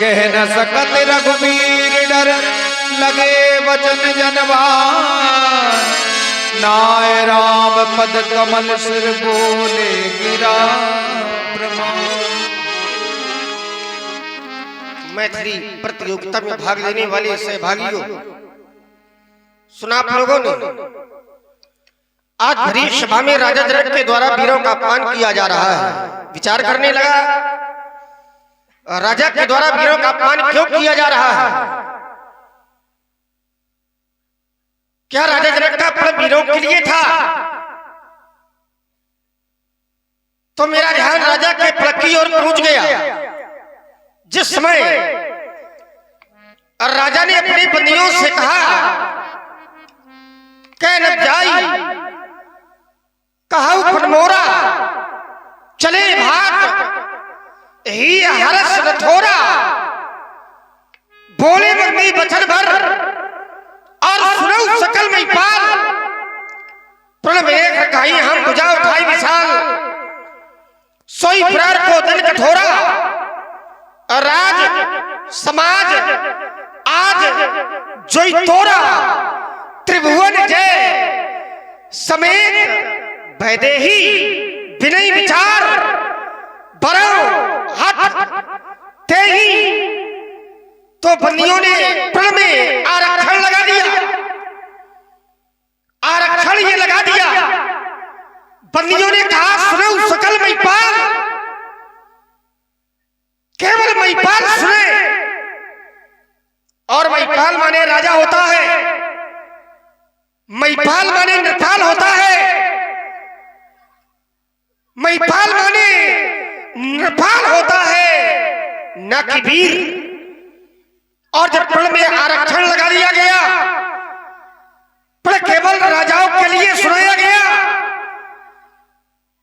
कह न सकत रघुवीर डर लगे वचन जनवान, नाय राम पद कमल सिर बोले गिरा प्रमाण। मैथिली प्रतियोगिता में भाग लेने वाले सहभागियों, सुना आप लोगों ने आज भरी सभा में राजा जनक के द्वारा वीरों का अपमान किया जा रहा है। विचार करने लगा, राजा के द्वारा वीरों का अपमान क्यों किया जा रहा है? क्या राजा जनक का अपमान वीरों के लिए था? तो मेरा ध्यान राजा के पलक की ओर पहुंच गया। जिस समय राजा ने अपने बंदियों से कहा, कह न जाई कहु फनमोरा, चले भाग ही हरस न थोरा, बोले मगनी बचन भर और सुनऊ सकल में पाल, प्रण में रखाई हम बुझा उठाई विशाल, सोई प्रार को दल कठोरा, राज समाज आज जोई तोरा, त्रिभुवन जय समेत वैदेही विनय विचार, बरौ हट तेही। तो बंदियों ने प्रण में आरक्षण लगा दिया, आरक्षण ये लगा दिया। बंदियों ने कहा, सुनो सकल महिपाल, केवल महिपाल सुने। और महिपाल माने राजा होता है, महिपाल माने नृपाल होता है, महिपाल माने नृपाल होता है, न कि वीर। और जब प्रण में आरक्षण लगा दिया गया, प्रण केवल राजाओं के लिए सुनाया गया,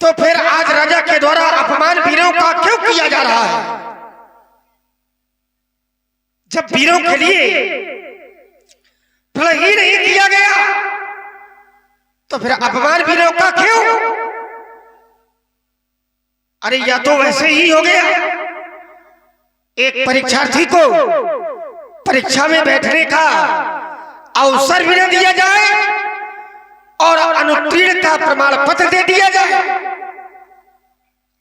तो फिर आज राजा के द्वारा अपमान वीरों का क्यों किया जा रहा है? जब वीरों के लिए प्रण ही नहीं किया गया, तो फिर अपमान वीरों का क्यों? अरे या तो वैसे ही हो गया, एक परीक्षार्थी को परीक्षा में बैठने का अवसर भी न दिया जाए और अनुत्तीर्ण का प्रमाण पत्र दे दिया जाए।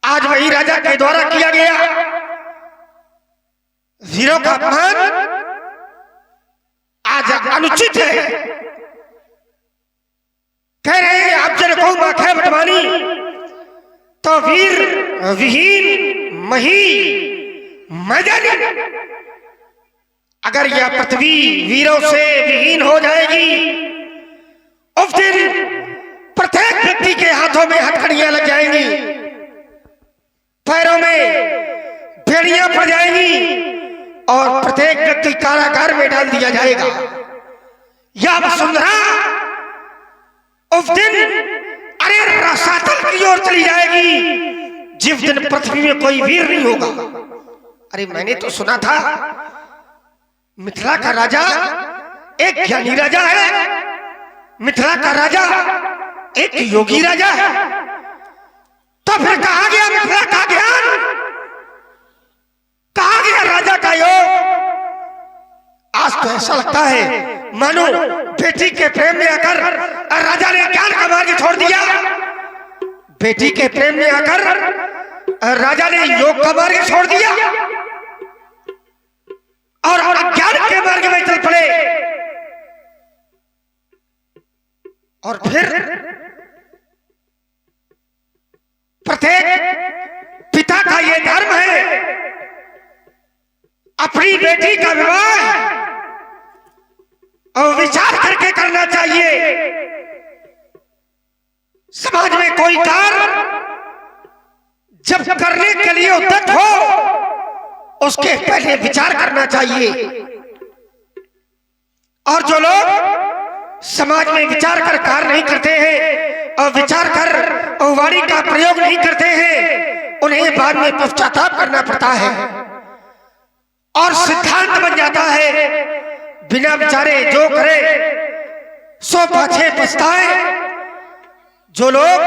आज वही राजा के द्वारा किया गया। वीरों का अपमान आज अनुचित है। कह रहे हैं आप जन को माखे बटवानी, तो वीर विहीन मही मैदानी। अगर यह पृथ्वी वीरों से विहीन हो जाएगी, उस दिन प्रत्येक व्यक्ति के हाथों में हथकड़ियां लग जाएंगी, पैरों में बेड़ियां पड़ जाएंगी और प्रत्येक व्यक्ति कारागार में डाल दिया जाएगा। या वसुंधरा उस दिन अरे रसातल की ओर चली जाएगी, जिस दिन पृथ्वी में कोई वीर नहीं होगा। अरे मैंने तो सुना था मिथिला का राजा एक ज्ञानी राजा है, मिथिला का राजा एक योगी राजा है। तो फिर कहा गया मिथिला का ज्ञान, कहा गया राजा का योग। आज तो ऐसा लगता है मानो बेटी के प्रेम में आकर राजा ने ज्ञान का मार्ग छोड़ दिया, बेटी के प्रेम में आकर राजा ने योग का मार्ग छोड़ दिया और अज्ञान के मार्ग में चल पड़े। और फिर प्रत्येक पिता का यह धर्म है, अपनी बेटी का विवाह और विचार करके करना चाहिए। समाज में कोई कार्य जब करने के लिए उद्यत हो, उसके पहले विचार करना चाहिए। और जो लोग समाज में विचार कर कार्य नहीं करते हैं और विचार कर वाणी का प्रयोग नहीं करते हैं, उन्हें बाद में पश्चाताप करना पड़ता है और सिद्धांत बन जाता है, बिना विचारे जो करे सो पाछे पछताए। जो लोग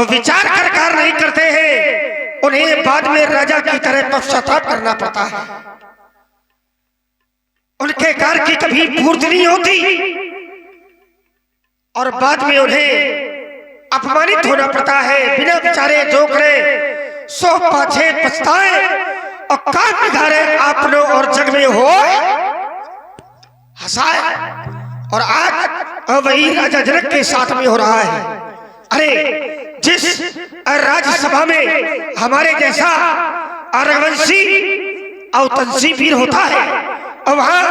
विचार कर कार्य नहीं करते हैं, उन्हें बाद में राजा की तरह पश्चाताप करना पड़ता है। उनके कार्य की कभी पूर्ति नहीं होती और बाद में उन्हें अपमानित होना पड़ता है। बिना विचारे जो करे सो पाछे पछताए और काम बिगाड़े आपनो और जग में हो हंसाए। और आज वही राजा जनक के साथ में हो रहा है। अरे जिस राज्यसभा में हमारे जैसा रघुवंशी और तंसी वीर होता है और वहां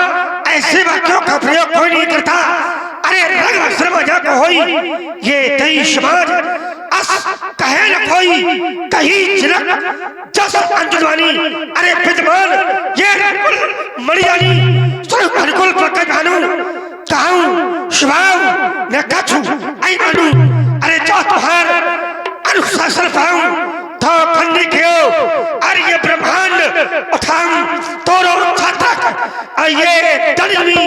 ऐसे वाक्यों का प्रयोग कोई नहीं करता। अरे रघु शर्मा जाको होई ये दई समाज अस कहे न कोई कहीं जनक जस अंजुवानी। अरे विद्वान ये मणियानी स्वरूप अनुकूल प्रकट भानु कहूं स्वभाव न कछु आई मानू। अरे जो तुम्हार अनुशासन पाऊं तो खंडी क्यों। अरे ये ब्रह्मांड उठाऊं तोरो छातक ये दलमी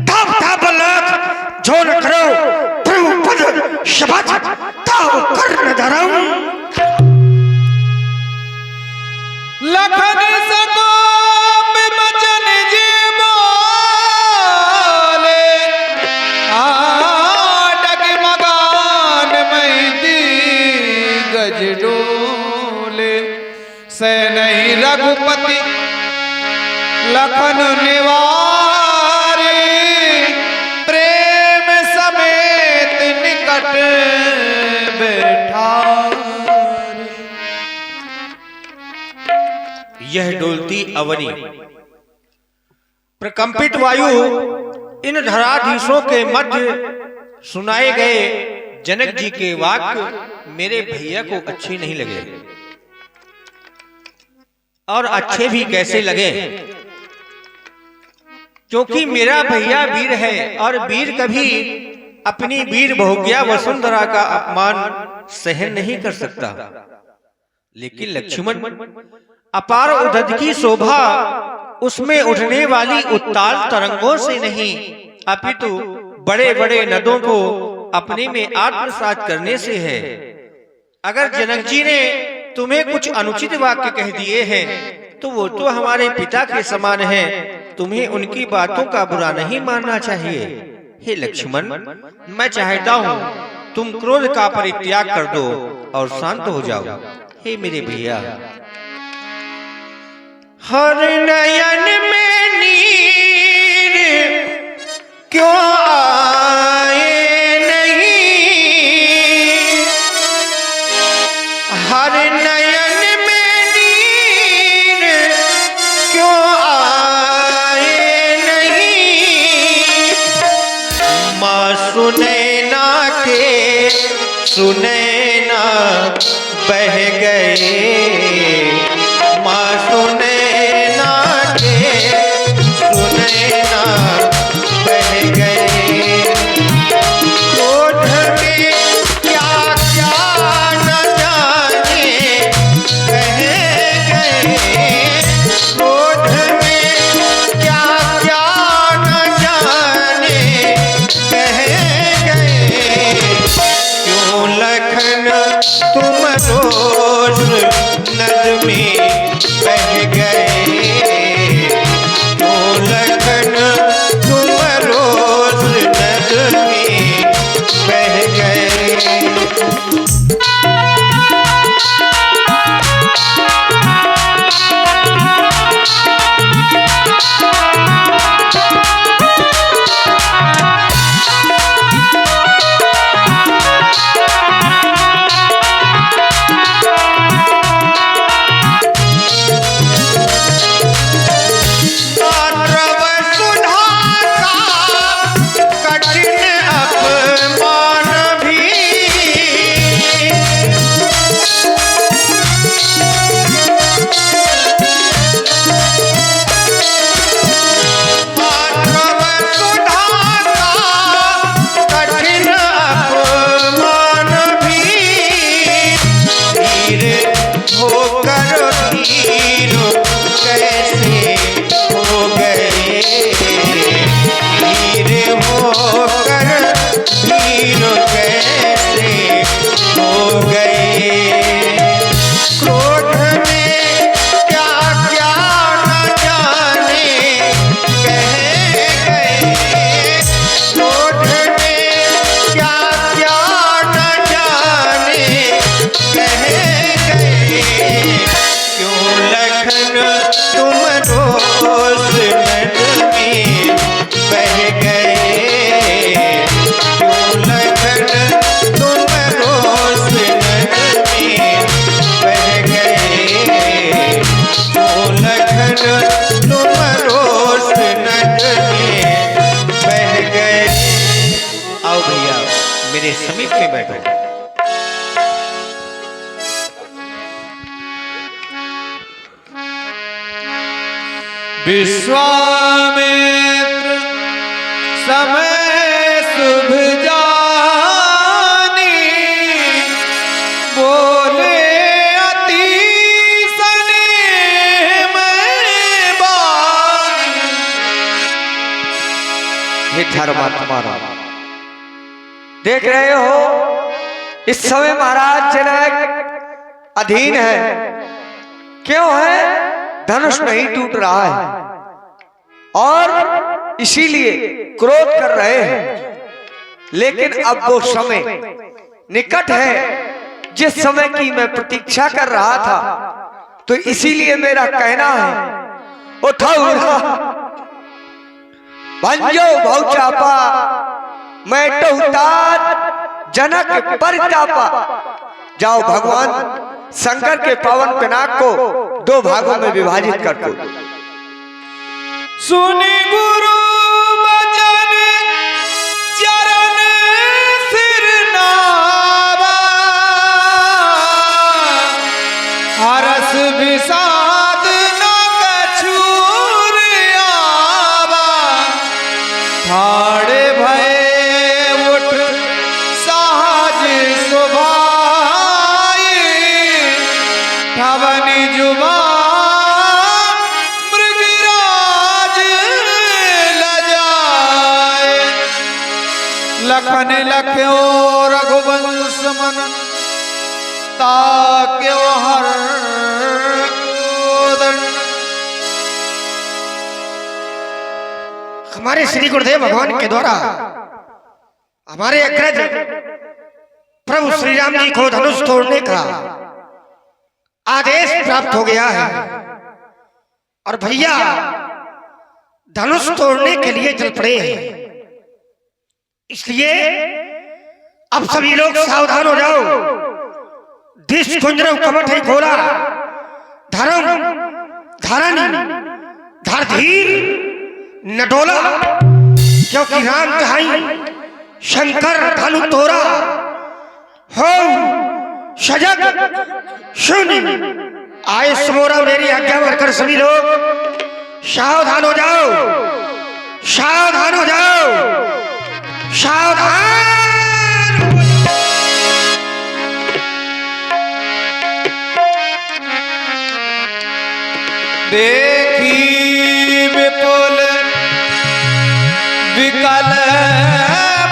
ताप ताप लाख जो न करो प्रभु पद शबाच ताओ कर न धराऊं। लखन सको बचन जी बोले डगमगान मैदी गज डोले से नहीं रघुपति लखन निवारे प्रेम समेत निकट बैठा। यह डोलती अवनी प्रकंपित वायु इन धराधीशों के मध्य सुनाए गए जनक जी के वाक्य मेरे भैया को अच्छे नहीं लगे। और अच्छे भी कैसे लगे, क्योंकि मेरा भैया वीर है और वीर कभी अपनी वीर बहुज्ञा वसुंधरा का अपमान सहन नहीं कर सकता। लेकिन लक्ष्मण अपार उद्धत की शोभा उसमें उठने वाली उत्ताल तरंगों से नहीं अपितु बड़े बड़े नदों को अपने में आत्मसात करने से है। अगर जनक जी ने तुम्हें कुछ अनुचित वाक्य कह दिए हैं तो वो तो हमारे पिता के समान है, तुम्हें उनकी बातों का बुरा नहीं मानना चाहिए। हे लक्ष्मण, मैं चाहता हूँ तुम क्रोध का परित्याग कर दो और शांत हो जाओ। हे मेरे भैया, हर नयन में नीर क्यों आए नहीं, हर नयन में नीर क्यों आए नहीं। माँ सुनैना के सुनैना बह गए, माँ सुनैना के सुनैना बह गए। क्रोध में क्या क्या न जाने कह गए, क्रोध में क्या क्या न जाने कह गए। क्यों लखन तुम रोज नद में बह गए, क्यों लखन तुम रोज नद में बह गए। क्रोध में क्या क्या न जाने कह में बैठो। विश्वामित्र समय शुभ जानी, बोले अति स्नेह में बानी। हे धर्मात्मा राम, देख रहे हो इस समय महाराज जनक अधीन है। क्यों है? धनुष नहीं टूट रहा है और इसीलिए क्रोध कर रहे हैं। लेकिन अब वो समय निकट है जिस समय की मैं प्रतीक्षा कर रहा था, तो इसीलिए मेरा कहना है उठो भंजो भौचापा, मैं टूटात जनक परितापा। जाओ भगवान शंकर के पावन पिनाक को 2 भागों में विभाजित कर दो। सुनि गुरु बचन चरण सिर नावा, हरस विषाद न कछुर आवा। ठाड़े भय उठ सहज सुभाई, ठवनि जुबान मृगराज लजाए। लखन लख्यो रघुवंश मन, ताक्यो हर कोदन। हमारे श्री गुरुदेव भगवान के द्वारा हमारे अग्रज प्रभु श्री राम जी को धनुष तोड़ने का आदेश प्राप्त हो गया है और भैया धनुष तोड़ने के लिए चल पड़े हैं। इसलिए अब सभी लोग सावधान हो जाओ। दिश कुंजरव कमठ है खोला, धर्म धारण धरधीर न डोला। क्योंकि राम कहाई शंकर धनु तोरा, हो सजग शून्य आए समोरा। मेरी आज्ञा भरकर सभी लोग सावधान हो जाओ, सावधान हो जाओ, सावधान। देखी विपुल विकल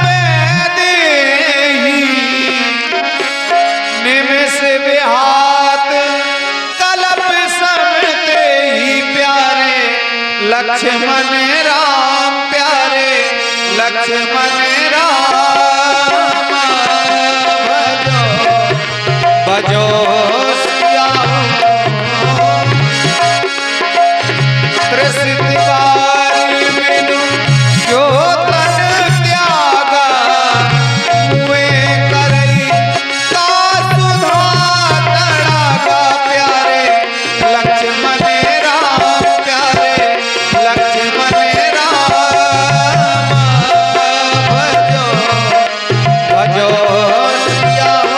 बेदेही, निमिष विहात कलप समते ही प्यारे। लक्ष्मण राम प्यारे, लक्ष्मण राम भजो भजो श्याम। त्रसितकारी बिनु जो तन त्यागा, मुए करई का सुधा तड़ागा। प्यारे लक्ष्मण राम प्यारे, लक्ष्मण राम भजो भजो श्याम।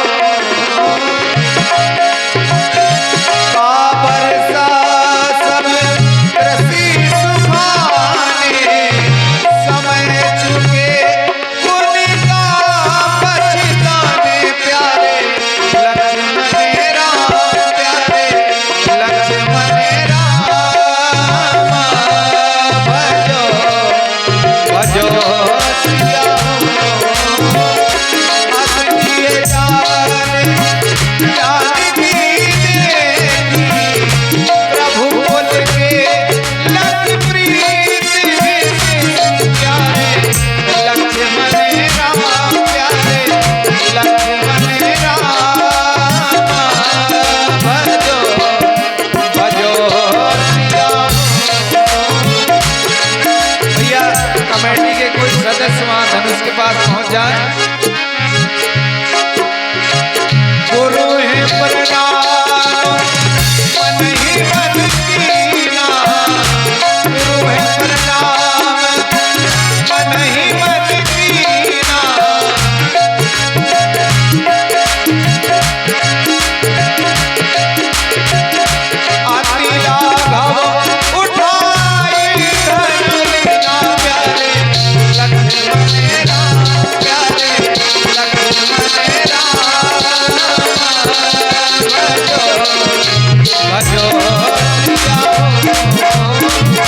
भजो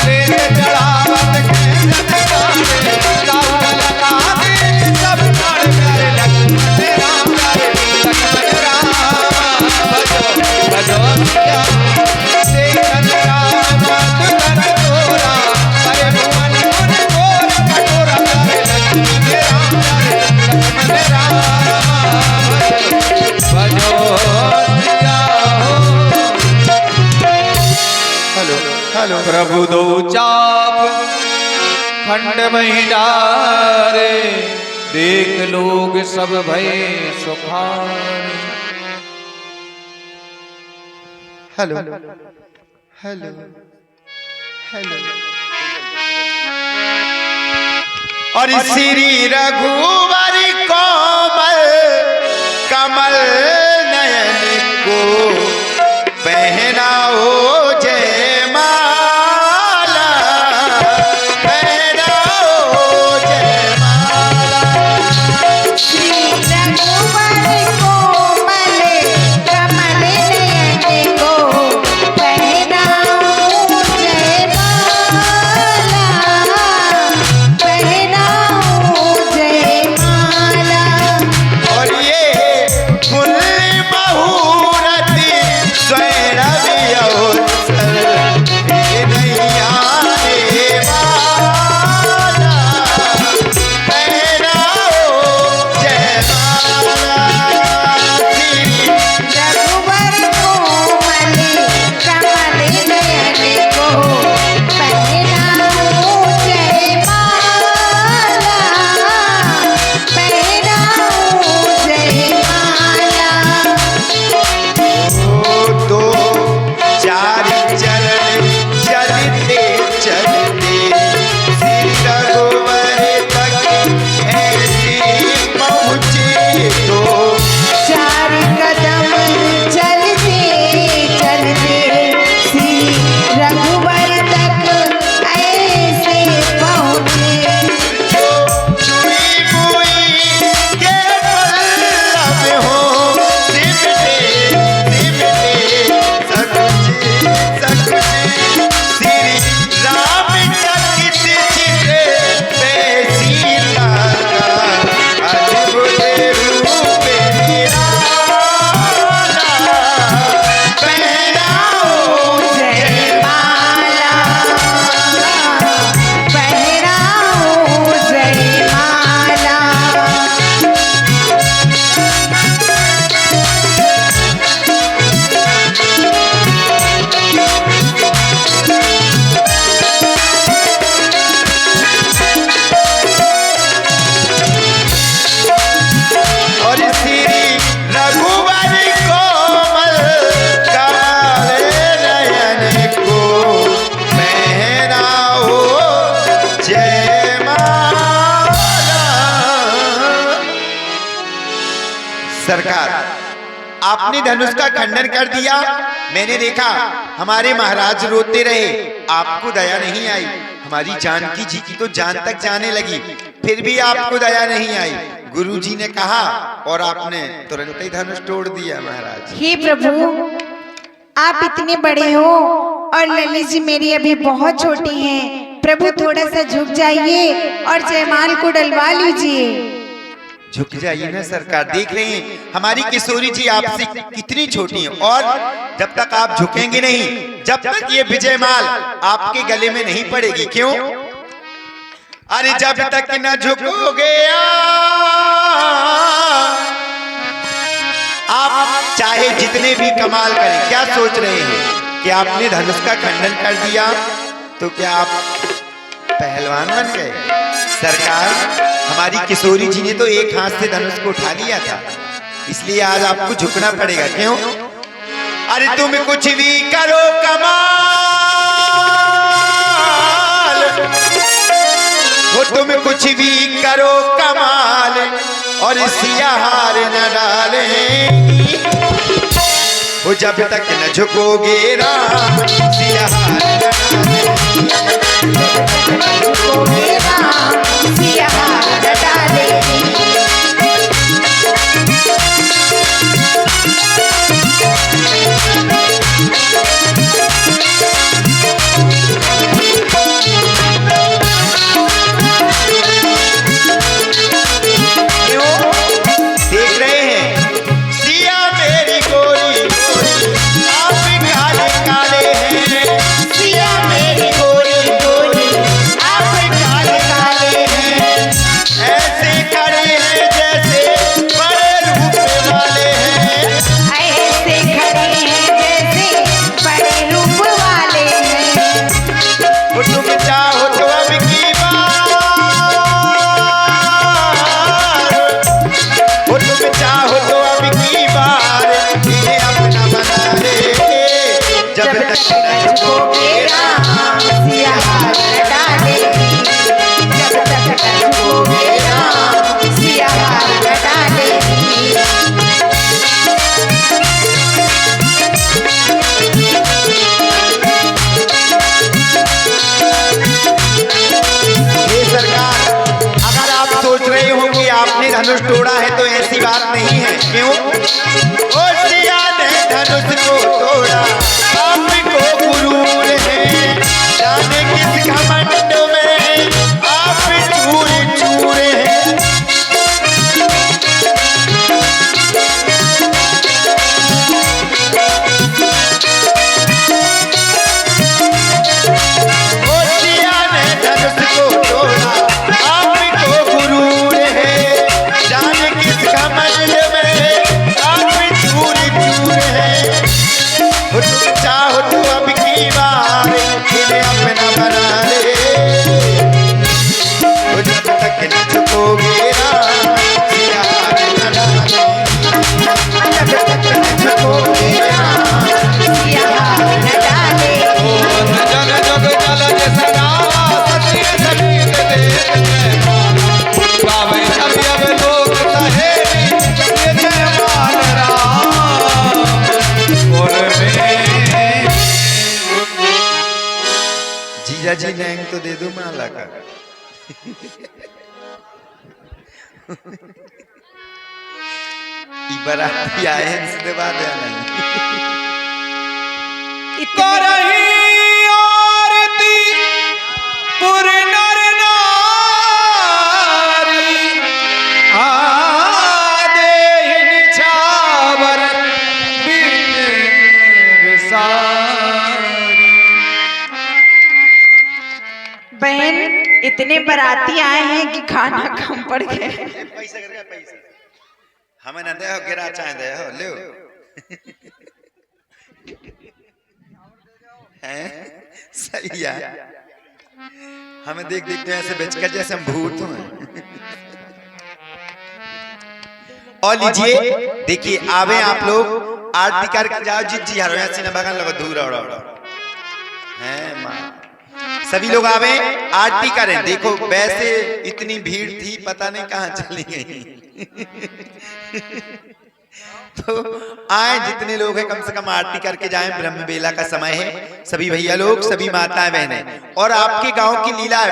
प्रेम चढ़ावत के जनगारे राउर लगा दे सब प्राण प्यारे लक्ष्मण राम प्यारे लक्ष्मण राम भजो देखन राम दुलन तोरा अरे भुवन गुण गोर कटोरा प्यारे लक्ष्मण राम प्यारे लक्ष्मण राम भजो हेलो प्रभु दो चाप खंड मही डारे देख लोग सब भय सुखारे। हेलो हेलो हेलो और श्री रघुवर कोमल कमल नयन को पहनाओ सरकार आपने धनुष का खंडन कर दिया। मैंने देखा हमारे महाराज रोते रहे, आपको दया नहीं आई। हमारी जानकी जी की तो जान तक जाने लगी, फिर भी आपको दया नहीं आई। गुरुजी ने कहा और आपने तुरंत ही धनुष तोड़ दिया। महाराज हे प्रभु, आप इतने बड़े हो और ललित जी मेरी अभी बहुत छोटी हैं। प्रभु थोड़ा सा झुक जाइए और जयमाल को डलवा लीजिए। झुक जाइए ना सरकार, देख रहे हैं हमारी किशोरी जी आपसे कितनी छोटी है, और जब तक आप झुकेंगे नहीं, जब तक ये विजयमाल आपके गले में नहीं पड़ेगी। क्यों? अरे जब तक न झुकोगे आप चाहे जितने भी कमाल करें। क्या सोच रहे हैं कि आपने धनुष का खंडन कर दिया तो क्या आप पहलवान बन गए? सरकार हमारी किशोरी जी ने तो एक हाथ से धनुष को उठा लिया था, इसलिए आज आपको झुकना पड़ेगा। क्यों? अरे तुम कुछ भी करो कमाल, वो तुम कुछ भी करो कमाल और सिया हार न डालेंगी। वो जब तक न झुकोगे राम सिया हार न डालेंगी। जब तक न झुकोगे राम सिया हार न डालेगी, जब तक न झुकोगे राम सिया हार न डालेगी। हे सरकार, अगर आप सोच रहे हो कि आपने धनुष तोड़ा है तो ऐसी बात नहीं है। क्यों? ओ सिया ने धनुष को तोड़ा, आपको गुरूर है, जाने किस घमंड में आप चूर चूर हैं। ओ सिया ने धनुष को तोड़ा, आपको गुरूर है, जाने किस घमंड में आप चूर चूर हैं। चाहो तो अब की बार इन्हें अपना बना ले, जब तक न झुकोगे राम सिया हार न डालेगी, जब तक न झुकोगे राम सिया हार न डालेगी। जग जग जल जसरा सती सती दे गावे अब अब लोग कहे जय जयमाल राम और में। जीजा जी नैंग तो दे दो माला का। बाराती आए हैं इसके बाद नहीं। करही आरती पुर नर नारी, आदेहि निछावर बिन बिसारी। बहन इतने बाराती आए हैं कि खाना कम पड़ गया। पैसा कर पैसा हमें ना दे हो, गिरा चाहे दे हो ले हैं। सही है, हमें देख देख के ऐसे बेचकर जैसे हम भूत हैं। और लीजिए देखिए, आवे आप लोग आरती करके जाओ। जी हर ऐसे ना बगल लगा दूर हैं माँ, सभी लोग आवे आरती करें। देखो वैसे इतनी भीड़ थी, पता नहीं कहाँ चली गई। तो आए जितने लोग हैं कम से कम आरती करके जाएं। ब्रह्म बेला का समय है। सभी भैया लोग, सभी माताएं बहनें, और आपके गांव की लीला है।